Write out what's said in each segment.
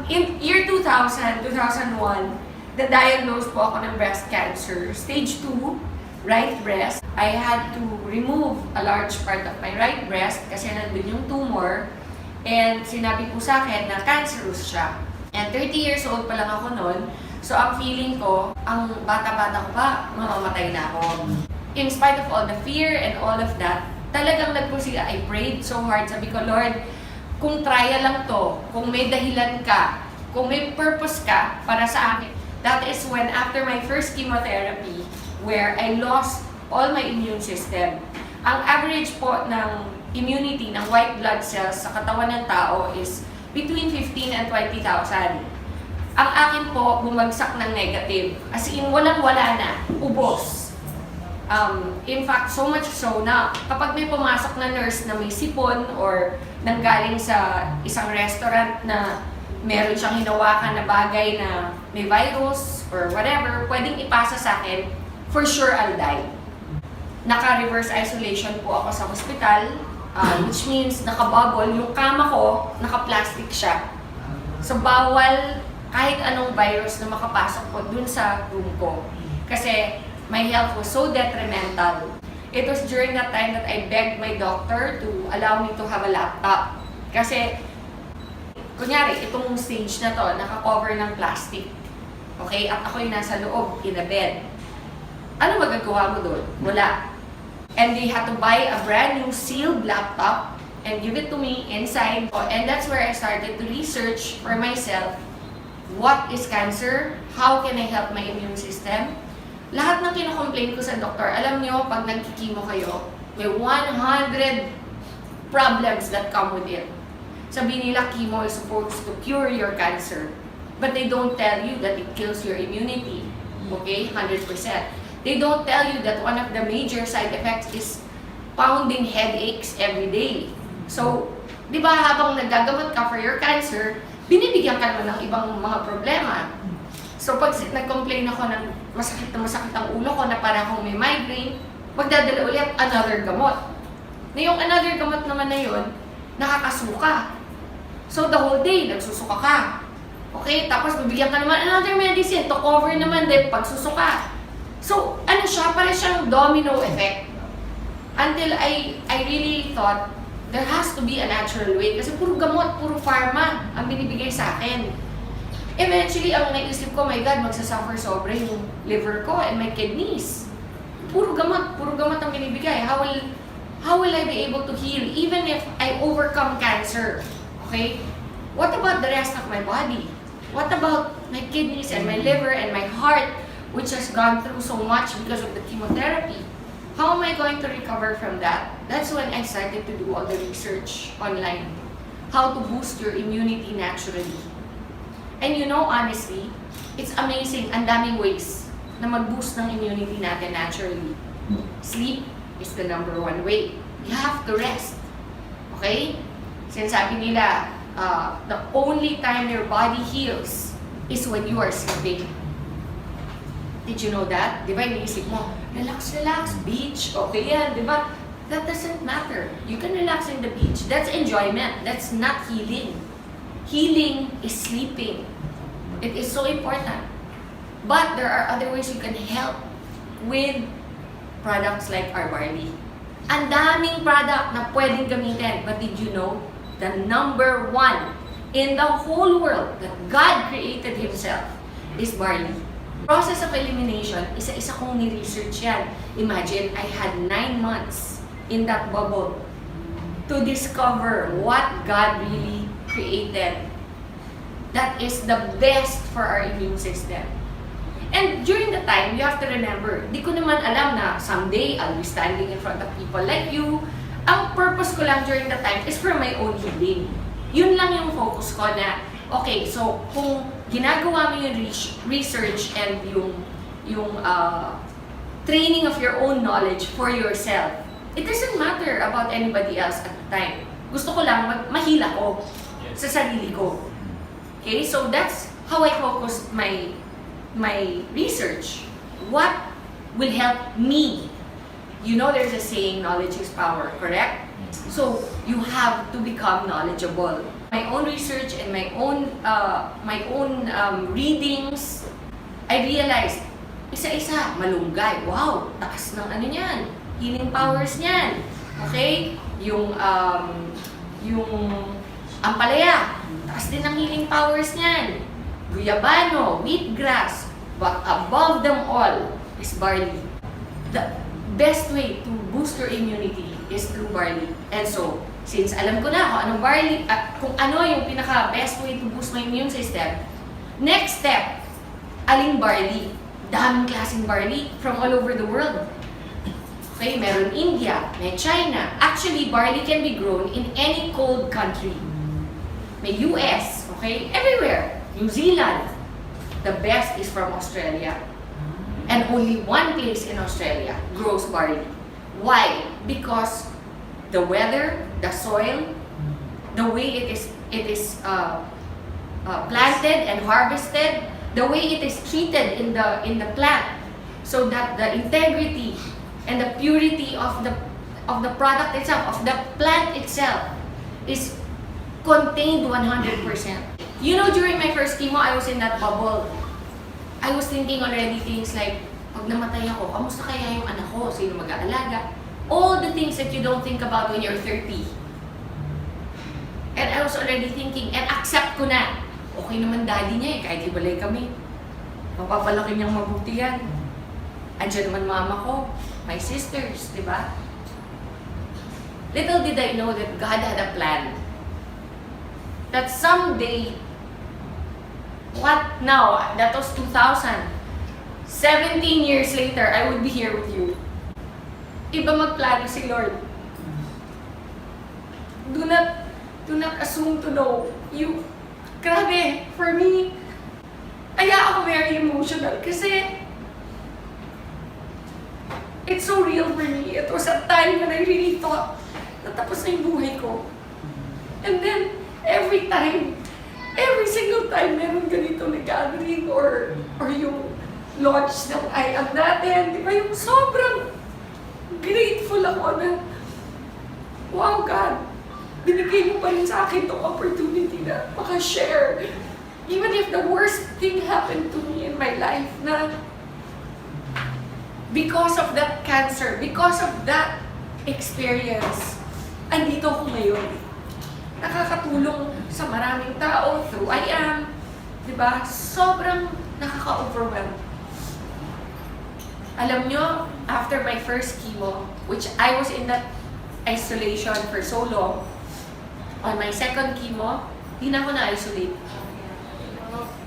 In year 2000, 2001, na-diagnose po ako ng breast cancer. Stage 2, right breast. I had to remove a large part of my right breast kasi nandun yung tumor. And sinabi po sa akin na cancerous siya. And 30 years old pa lang ako noon. So ang feeling ko, ang bata-bata ko pa, mamamatay na ako. In spite of all the fear and all of that, talagang nagpursige. I prayed so hard. Sabi ko, Lord, kung trial lang to, kung may dahilan ka, kung may purpose ka para sa akin. That is when after my first chemotherapy, where I lost all my immune system. Ang average po ng immunity ng white blood cells sa katawan ng tao is between 15 and 20,000. Ang akin po, bumagsak ng negative. As in, walang-wala na. Ubos. In fact, so much so na kapag may pumasok na nurse na may sipon or nanggaling sa isang restaurant na meron siyang hinawakan na bagay na may virus or whatever, pwedeng ipasa sa akin, for sure I'll die. Naka-reverse isolation po ako sa hospital, which means naka-bubble. Yung kama ko, naka-plastic siya. So bawal kahit anong virus na makapasok po dun sa room ko. Kasi my health was so detrimental. It was during that time that I begged my doctor to allow me to have a laptop. Kasi, kunyari, itong stage na to, naka-cover ng plastic. Okay? At ako'y nasa loob, in a bed. Ano magagawa mo doon? Wala. And they had to buy a brand new sealed laptop and give it to me inside. And that's where I started to research for myself, what is cancer? How can I help my immune system? Lahat ng kino-complain ko sa doktor, alam niyo, pag nagkikimo kayo, may 100 problems that come with it. Sabi nila, chemo is supposed to cure your cancer. But they don't tell you that it kills your immunity. Okay? 100%. They don't tell you that one of the major side effects is pounding headaches every day. So, di ba habang nagagamot ka for your cancer, binibigyan ka naman ng ibang mga problema. So pag nag-complain ako ng masakit ang ulo ko na para akong may migraine, magdadala ulit another gamot. Na yung another gamot naman na yun, nakakasuka. So the whole day, nagsusuka ka. Okay, tapos bibigyan ka naman another medicine to cover naman din pagsusuka. So ano siya, para siyang domino effect. Until I really thought, there has to be a natural way. Kasi puro gamot, puro pharma ang binibigay sa akin. Eventually, ang naisip ko, my God, magsasuffer sobra yung liver ko and my kidneys. Puro gamot ang binibigay. How will I be able to heal even if I overcome cancer? Okay? What about the rest of my body? What about my kidneys and my liver and my heart, which has gone through so much because of the chemotherapy? How am I going to recover from that? That's when I started to do all the research online. How to boost your immunity naturally. And you know, honestly, it's amazing, ang daming ways na mag-boost ng immunity natin naturally. Sleep is the number one way. You have to rest. Okay? Sinasabi nila, the only time your body heals is when you are sleeping. Did you know that? Di ba, iniisip mo, relax, beach, okay yan, di ba? That doesn't matter. You can relax in the beach. That's enjoyment. That's not healing. Healing is sleeping. It is so important. But there are other ways you can help with products like our Barley. Ang daming product na pwedeng gamitin. But did you know, the number one in the whole world that God created Himself is Barley. Process of elimination, isa-isa kong ni-research yan. Imagine, I had 9 months in that bubble to discover what God really created that is the best for our immune system. And during the time, you have to remember, di ko naman alam na someday I'll be standing in front of people like you. Ang purpose ko lang during the time is for my own healing. Yun lang yung focus ko na, okay, so kung ginagawa mo yung research and yung training of your own knowledge for yourself, it doesn't matter about anybody else at the time. Gusto ko lang mahila ko sa sarili ko. Okay, so that's how I focus my research. What will help me? You know, there's a saying, knowledge is power, correct? So you have to become knowledgeable. my own research and my own readings, I realized, isa-isa, malunggay. Wow, taas ng ano niyan, healing powers niyan. Okay? Yung ampalaya, taas din ng healing powers niyan. Guyabano, wheatgrass, but above them all is barley. The best way to boost your immunity is through barley. And so, since alam ko na kung anong barley, at kung ano yung pinaka-best way to boost my immune system, next step, aling barley. Daming klaseng barley from all over the world. Okay, meron India, may China. Actually, barley can be grown in any cold country. May US, okay, everywhere. New Zealand. The best is from Australia. And only one place in Australia grows barley. Why? Because the weather, the soil, the way it is planted and harvested, the way it is treated in the plant, so that the integrity and the purity of the product itself, of the plant itself, is contained 100%. You know, during my first chemo, I was in that bubble. I was thinking already things like, pag namatay ako, kamusta kaya yung anak ko? Sino mag-aalaga? All the things that you don't think about when you're 30. And I was already thinking, and accept ko na, okay naman daddy niya eh, kahit ibalay kami. Mapapalaki niyang mabuti yan. Andiyan naman mama ko, my sisters, di ba? Little did I know that God had a plan. That someday, what now? That was 2000. 17 years later, I would be here with you. Iba magplano si Lord. Do not assume to know. Grabe, for me, kaya ako very emotional kasi it's so real for me. It was a time when I really thought natapos na yung buhay ko. And then, every single time meron ganito na gathering or yung launch ng I Am natin, di ba yung sobrang grateful ako na, wow God, binigay mo pa rin sa akin itong opportunity na maka-share. Even if the worst thing happened to me in my life na because of that cancer, because of that experience, andito ako ngayon. Nakakatulong sa maraming tao through I Am. Diba? Sobrang nakaka-overwhelm. Alam nyo, after my first chemo, which I was in that isolation for so long, on my second chemo, di na ako na-isolate.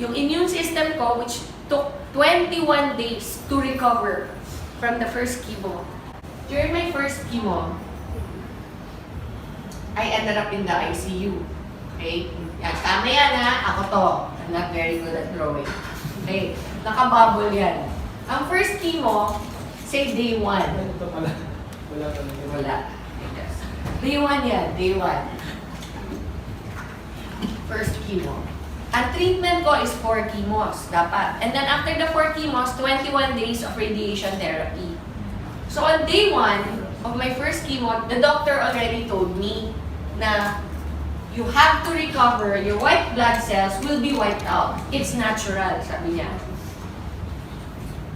Yung immune system ko, which took 21 days to recover from the first chemo. During my first chemo, I ended up in the ICU. Okay? Yan, tama yan ha. Ako to. I'm not very good at drawing. Okay? Nakabubble yan. Ang first chemo, say day 1. Ito pala. Wala talaga. Wala. Yes. Day 1 yan. Day 1. First chemo. Ang treatment ko is 4 chemos. Dapat. And then after the 4 chemos, 21 days of radiation therapy. So on day 1 of my first chemo, the doctor already told me na you have to recover, your white blood cells will be wiped out. It's natural, sabi niya.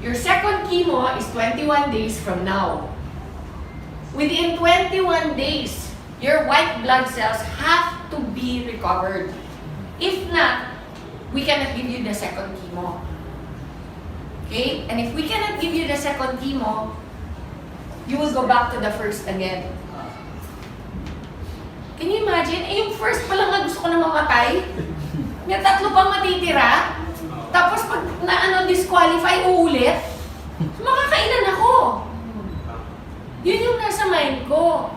Your second chemo is 21 days from now. Within 21 days, your white blood cells have to be recovered. If not, we cannot give you the second chemo. Okay? And if we cannot give you the second chemo, you will go back to the first again. Can you imagine? Eh, yung first pa lang na gusto ko na mamatay. May 3 pang matitira. Tapos pag disqualify, uulit. Makakailan ako. Yun yung nasa mind ko.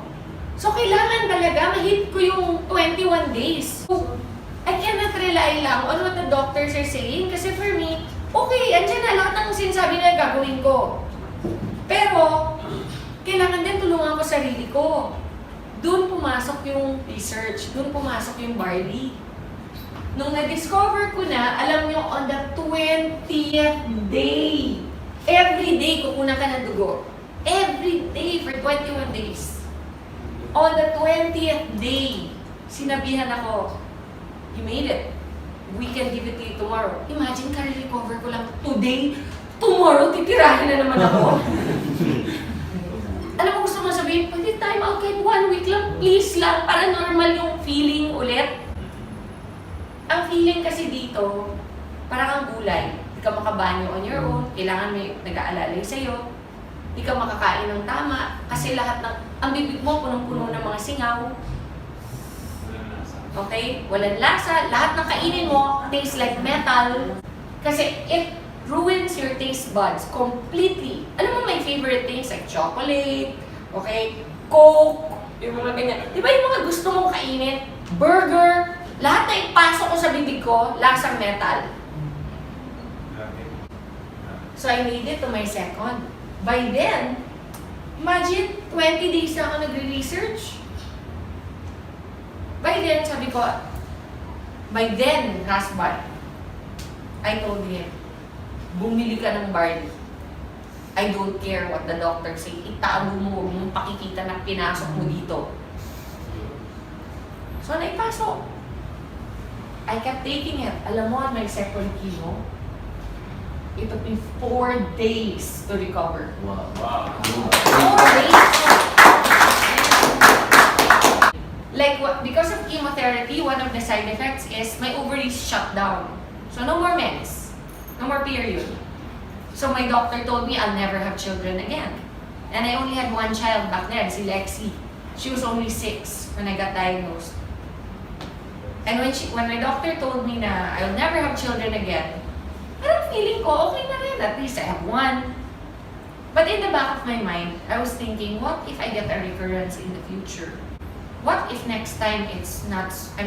So, kailangan talaga ma-hit ko yung 21 days. So, I cannot rely lang on what the doctors are saying. Kasi for me, okay, andyan na lahat ng sinasabi na gagawin ko. Pero, kailangan din tulungan ko sarili ko. Doon pumasok yung research. Doon pumasok yung Barley. Nung na-discover ko na, alam nyo, on the 20th day, every day kukunan ka ng dugo. Every day for 21 days. On the 20th day, sinabihan ako, You made it. We can give it to you tomorrow. Imagine, ka-recover ko lang today. Tomorrow, titirahin na naman ako. Alam mo, gusto mo sabihin, pwede time out kahit 1 week lang, please lang, para normal yung feeling ulit. Ang feeling kasi dito, parang kang gulay. Hindi ka makabanyo on your own, kailangan may nag-aalalay sa'yo. Hindi ka makakain ng tama, kasi lahat ng, ang bibig mo punong-puno ng mga singaw. Okay? Walang lasa. Lahat ng kainin mo tastes like metal. Kasi it ruins your taste buds completely. Alam mo, my favorite things like chocolate, okay? Coke, yung mga ganyan. Di ba yung mga gusto mong kainin? Burger, lahat na ipasok ko sa bibig ko, lasang metal. So I made it to my second. By then, imagine, 20 days na ako nagre-research. By then, sabi ko, by then, husband, I told him, bumili ka ng barley. I don't care what the doctor say. Itago mo, huwag mong pakikita na pinasok mo dito. So, naipasok. I kept taking it. Alam mo, on my second chemo, it took me 4 days to recover. Wow. 4 days! Like, because of chemotherapy, one of the side effects is my ovaries shut down. So, no more mens. No more period. So, my doctor told me I'll never have children again. And I only had 1 child back then, si Lexi. She was only 6 when I got diagnosed. And when my doctor told me na I'll never have children again, parang feeling ko, okay na rin. At least I have 1. But in the back of my mind, I was thinking, what if I get a recurrence in the future? What if next time I'm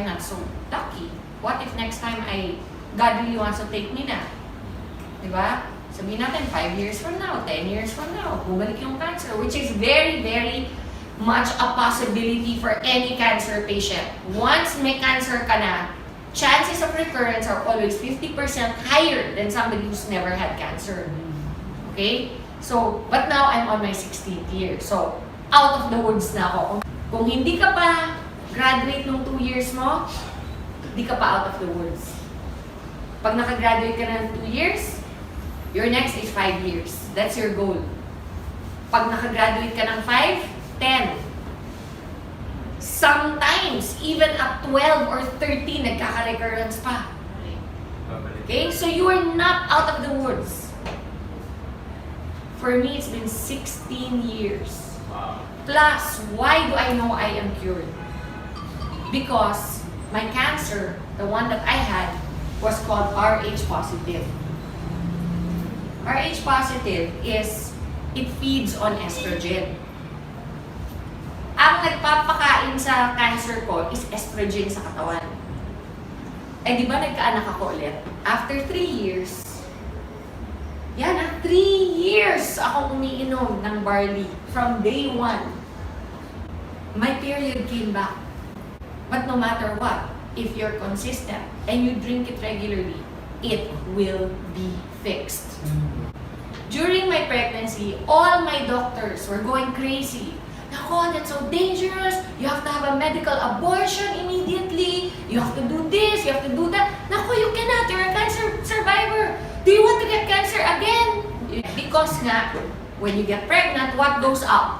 not so lucky? What if next time God really wants to take me na? Diba? Sabihin natin, 5 years from now, 10 years from now, bumalik yung cancer, which is very, very much a possibility for any cancer patient. Once may cancer ka na, chances of recurrence are always 50% higher than somebody who's never had cancer. Okay? So, but now I'm on my 16th year. So, out of the woods na ako. Kung hindi ka pa graduate nung 2 years mo, hindi ka pa out of the woods. Pag nakagraduate ka na ng 2 years, your next is 5 years. That's your goal. Pag nakagraduate ka ng 5, 10. Sometimes, even at 12 or 13, nagkaka-recurrence pa. Okay? So you are not out of the woods. For me, it's been 16 years. Plus, why do I know I am cured? Because my cancer, the one that I had, was called Rh positive. Rh positive is, it feeds on estrogen. Ang nagpapakain sa cancer ko is estrogen sa katawan. Eh di ba nagkaanak ako ulit? After 3 years, 3 years akong umiinom ng barley from day 1. My period came back. But no matter what, if you're consistent and you drink it regularly, it will be fixed. During my pregnancy, all my doctors were going crazy. Nako, that's so dangerous. You have to have a medical abortion immediately. You have to do this, you have to do that. Nako, you cannot. You're a cancer survivor. Do you want to get cancer again? Because nga, when you get pregnant, what goes up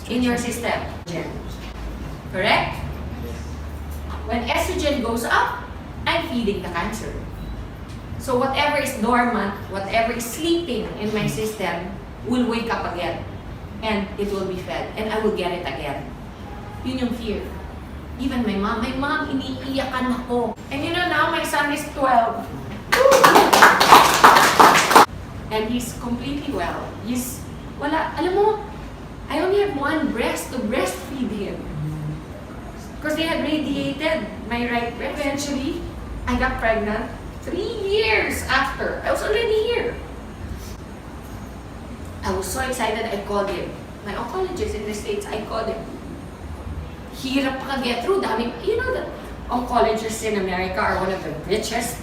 in your system? Correct? When estrogen goes up, I'm feeding the cancer. So whatever is dormant, whatever is sleeping in my system will wake up again. And it will be fed. And I will get it again. Yun yung fear. Even my mom, iniiyakan ako. And you know now, my son is 12. And he's completely well. Alam mo, I only have 1 breast to breastfeed him. Because they had radiated my right breast. Eventually, I got pregnant 3 years after. I was already here. I was so excited, I called him. My oncologist in the States, I called him. Hirap pa get through. You know that oncologists in America are one of the richest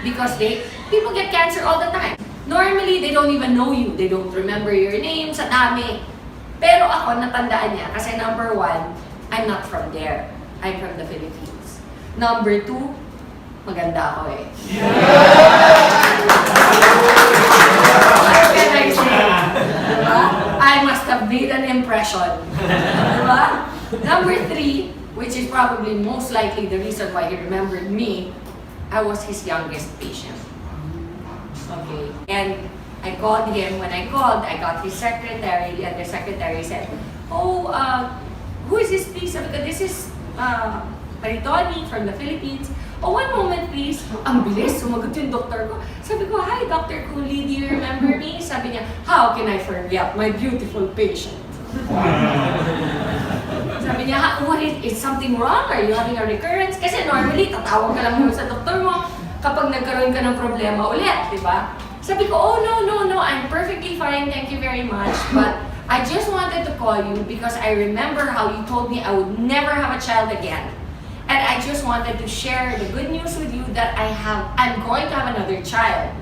because people get cancer all the time. Normally, they don't even know you. They don't remember your name, sa dami. Pero ako, natandaan niya kasi number 1, I'm not from there. I'm from the Philippines. Number 2, maganda ako eh. What can I say? Diba? I must have made an impression. Diba? Number 3, which is probably most likely the reason why he remembered me, I was his youngest patient. Okay. And I called him. When I called, I got his secretary, and the secretary said, "Oh, who is this, please?" Sabi ko, "This is Maritoni from the Philippines." "Oh, one moment, please." Ang bilis, sumagot yung doktor ko. Sabi ko, "Hi, Dr. Cooley, do you remember me?" Sabi niya, "How can I forget my beautiful patient?" Sabi niya, "What is something wrong? Are you having a recurrence?" Kasi normally, tatawag ka lang muna sa doktor mo kapag nagkaroon ka ng problema ulit, di ba? Sabi ko, "Oh, no, I'm perfectly fine, thank you very much. But I just wanted to call you because I remember how you told me I would never have a child again. And I just wanted to share the good news with you that I'm going to have another child."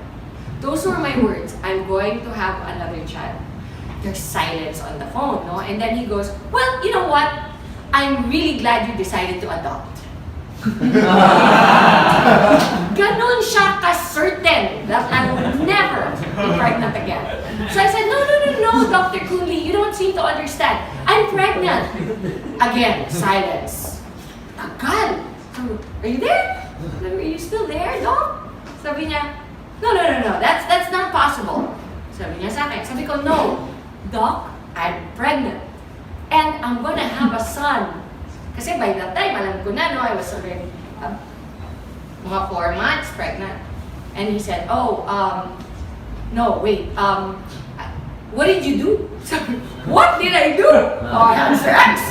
Those were my words, "I'm going to have another child." There's silence on the phone, no? And then he goes, "Well, you know what? I'm really glad you decided to adopt." Ganon siya ka-certain that I would never be pregnant again. So I said, no, Dr. Cooley, you don't seem to understand. I'm pregnant. Again, silence. Tagal. So, are you there? Are you still there, Doc? Sabi niya, no, that's not possible. Sabi niya sa akin. Sabi ko, "No, Doc, I'm pregnant. And I'm gonna have a son." Kasi by that time, alam ko na, no, I was already mga 4 months pregnant. And he said, "Oh, no, wait, what did you do?" Sabi, "What did I do?" "Oh, I had sex."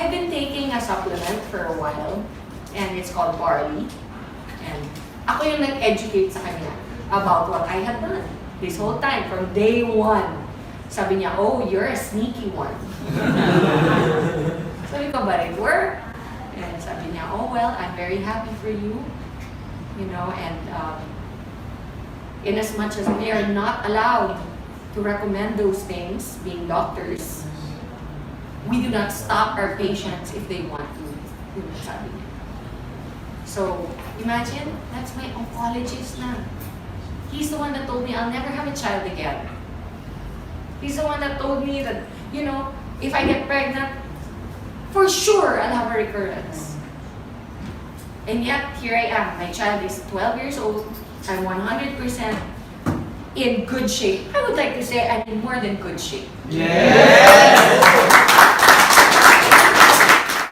I've been taking a supplement for a while, and it's called Barley. And ako yung nag-educate sa kanya about what I had done this whole time, from day 1. Sabi niya, "Oh, you're a sneaky one." Sabi ko, "But it worked." And sabi niya, "Oh, well, I'm very happy for you. You know, and in as much as we are not allowed to recommend those things, being doctors, we do not stop our patients if they want to." Sabi niya. So, imagine, that's my oncologist na. He's the one that told me I'll never have a child again. He's the one that told me that, you know, if I get pregnant, for sure I'll have a recurrence. And yet, here I am. My child is 12 years old. I'm 100% in good shape. I would like to say I'm in more than good shape. Yes!